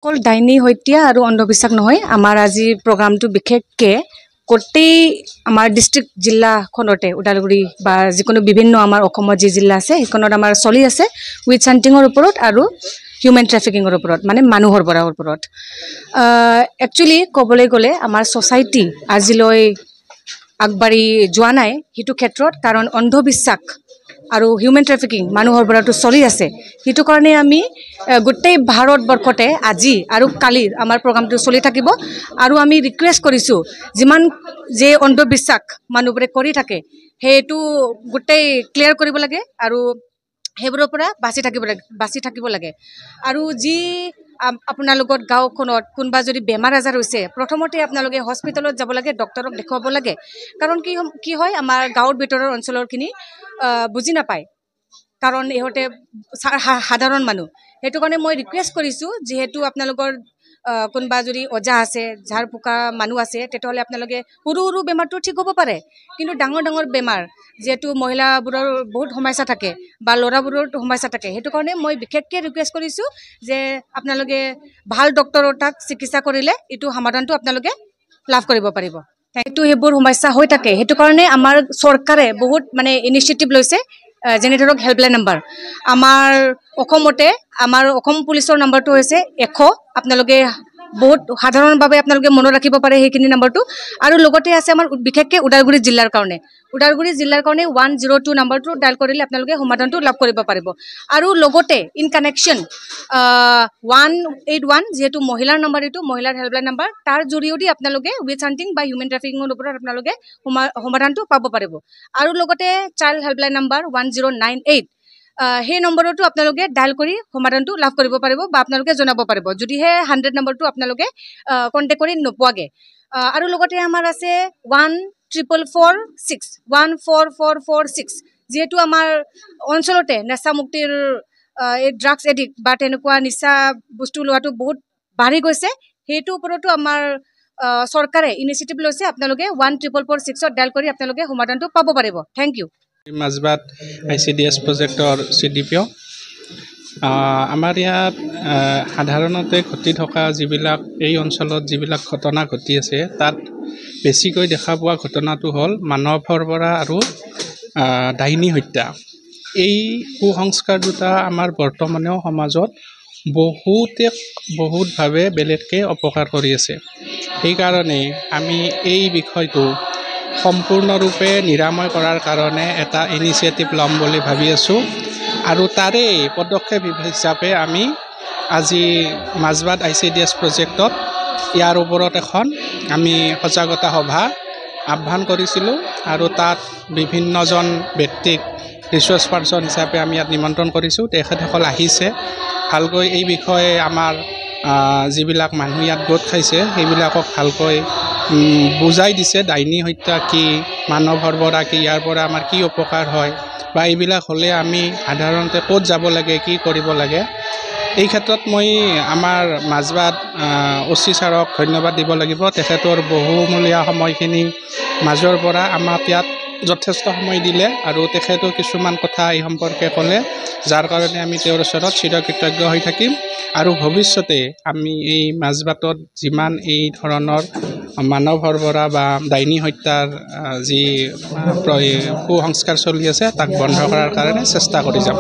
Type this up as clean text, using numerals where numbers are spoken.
অকল ডাইনী হত্যা আৰু অন্ধবিশ্বাস নহয় আমাৰ আজি প্ৰগ্ৰামটো বিশেষকৈ গোটেই আমাৰ ডিষ্ট্ৰিক্ট জিলাখনতে ওদালগুৰি বা যিকোনো বিভিন্ন আমাৰ অসমত যি জিলা আছে সেইখনত আমাৰ চলি আছে উইচ হাণ্টিঙৰ ওপৰত আৰু হিউমেন ট্ৰেফিকিঙৰ ওপৰত মানে মানুহৰ বৰাৰ ওপৰত একচুৱেলি ক'বলৈ গ'লে আমাৰ ছ'চাইটি আজিলৈ আগবাঢ়ি যোৱা নাই সেইটো ক্ষেত্ৰত কাৰণ অন্ধবিশ্বাস আৰু হিউমেন ট্ৰেফিকিং মানুহৰ বৰাটো চলি আছে সেইটো কাৰণে আমি গোটেই ভাৰতবৰ্ষতে আজি আৰু কালি আমাৰ প্ৰগ্ৰামটো চলি থাকিব আৰু আমি ৰিকুৱেষ্ট কৰিছোঁ যিমান যে অন্ধবিশ্বাস মানুহবোৰে কৰি থাকে সেইটো গোটেই ক্লিয়াৰ কৰিব লাগে আৰু সেইবোৰৰ পৰা বাচি থাকিব লাগে আৰু যি আপোনালোকৰ গাঁওখনত কোনোবা যদি বেমাৰ আজাৰ হৈছে প্ৰথমতে আপোনালোকে হস্পিটেলত যাব লাগে ডক্টৰক দেখুৱাব লাগে কাৰণ কি হয় আমাৰ গাঁৱৰ ভিতৰৰ অঞ্চলৰখিনি বুজি নাপায় কাৰণ ইহঁতে সাধাৰণ মানুহ সেইটো কাৰণে মই ৰিকুৱেষ্ট কৰিছোঁ যিহেতু আপোনালোকৰ কোনোবা যদি অজা আছে ঝাৰ ফুকা মানুহ আছে তেতিয়াহ'লে আপোনালোকে সৰু সৰু বেমাৰটো ঠিক হ'ব পাৰে কিন্তু ডাঙৰ ডাঙৰ বেমাৰ যিহেতু মহিলাবোৰৰ বহুত সমস্যা থাকে বা ল'ৰাবোৰৰ সমস্যা থাকে সেইটো কাৰণে মই বিশেষকৈ ৰিকুৱেষ্ট কৰিছোঁ যে আপোনালোকে ভাল ডক্টৰৰ তাক চিকিৎসা কৰিলে এইটো সমাধানটো আপোনালোকে লাভ কৰিব পাৰিব সেইটো সেইবোৰ সমস্যা হৈ থাকে সেইটো কাৰণে আমাৰ চৰকাৰে বহুত মানে ইনিচিয়েটিভ লৈছে যেনে ধৰক হেল্পলাইন নাম্বাৰ আমাৰ অসমতে আমাৰ অসম পুলিচৰ নাম্বাৰটো হৈছে 100 আপোনালোকে বহুত সাধাৰণভাৱে আপোনালোকে মনত ৰাখিব পাৰে সেইখিনি নাম্বাৰটো আৰু লগতে আছে আমাৰ বিশেষকৈ ওদালগুৰি জিলাৰ কাৰণে 102 নাম্বাৰটো ডায়াল কৰিলে আপোনালোকে সমাধানটো লাভ কৰিব পাৰিব আৰু লগতে ইন কানেকশ্যন 181 যিহেতু মহিলাৰ নাম্বাৰ এইটো মহিলাৰ হেল্পলাইন নাম্বাৰ তাৰ জৰিয়তে আপোনালোকে উইচ হাণ্টিং বা হিউমেন ট্ৰেফিকিঙৰ ওপৰত আপোনালোকে সমাধানটো পাব পাৰিব আৰু লগতে চাইল্ড হেল্পলাইন নাম্বাৰ 1098 সেই নম্বৰটো আপোনালোকে ডায়াল কৰি সমাধানটো লাভ কৰিব পাৰিব বা আপোনালোকে জনাব পাৰিব যদিহে 100 নম্বৰটো আপোনালোকে কণ্টেক্ট কৰি নোপোৱাগে আৰু লগতে আমাৰ আছে 14446 যিহেতু আমাৰ অঞ্চলতে নেশা মুক্তিৰ এই ড্ৰাগছ এডিক্ট বা তেনেকুৱা নিচা বস্তু লোৱাটো বহুত বাঢ়ি গৈছে সেইটো ওপৰতো আমাৰ চৰকাৰে ইনিচিয়েটিভ লৈছে আপোনালোকে 14446 ডায়াল কৰি আপোনালোকে সমাধানটো পাব পাৰিব থেংক ইউ মাজবাট ICDS প্ৰজেক্টৰ CDPO আমাৰ ইয়াত সাধাৰণতে ঘটি থকা যিবিলাক এই অঞ্চলত যিবিলাক ঘটনা ঘটি আছে তাত বেছিকৈ দেখা পোৱা ঘটনাটো হ'ল মানৱৰ পৰা আৰু ডাইনী হত্যা এই কুসংস্কাৰ দুটা আমাৰ বৰ্তমানেও সমাজত বহুতভাৱে বেলেগকৈ অপকাৰ কৰি আছে সেইকাৰণে আমি এই বিষয়টো সম্পূৰ্ণৰূপে নিৰাময় কৰাৰ কাৰণে এটা ইনিচিয়েটিভ ল'ম বুলি ভাবি আছোঁ আৰু তাৰে পদক্ষেপ হিচাপে আমি আজি মাজবাট ICDS প্ৰজেক্টত ইয়াৰ ওপৰত এখন আমি সজাগতা সভা আহ্বান কৰিছিলোঁ আৰু তাত বিভিন্নজন ব্যক্তিক ৰিচোৰ্চ পাৰ্চন হিচাপে আমি ইয়াত নিমন্ত্ৰণ কৰিছোঁ তেখেতসকল আহিছে ভালকৈ এই বিষয়ে আমাৰ যিবিলাক মানুহ ইয়াত গোট খাইছে সেইবিলাকক ভালকৈ বুজাই দিছে ডাইনী হত্যা কি মানৱৰ পৰা কি ইয়াৰ পৰা আমাৰ কি উপকাৰ হয় বা এইবিলাক হ'লে আমি সাধাৰণতে ক'ত যাব লাগে কি কৰিব লাগে এই ক্ষেত্ৰত মই আমাৰ মাজবাট OC ছাৰক ধন্যবাদ দিব লাগিব তেখেতৰ বহুমূলীয়া সময়খিনি মাজৰ পৰা আমাক ইয়াত যথেষ্ট সময় দিলে আৰু তেখেতেও কিছুমান কথা এই সম্পৰ্কে ক'লে যাৰ কাৰণে আমি তেওঁৰ ওচৰত চিৰকৃতজ্ঞ হৈ থাকিম আৰু ভৱিষ্যতে আমি এই মাজবাটত যিমান এই ধৰণৰ মানৱ সৰবৰাহ বা ডাইনী হত্যাৰ যি কুসংস্কাৰ চলি আছে তাক বন্ধ কৰাৰ কাৰণে চেষ্টা কৰি যাম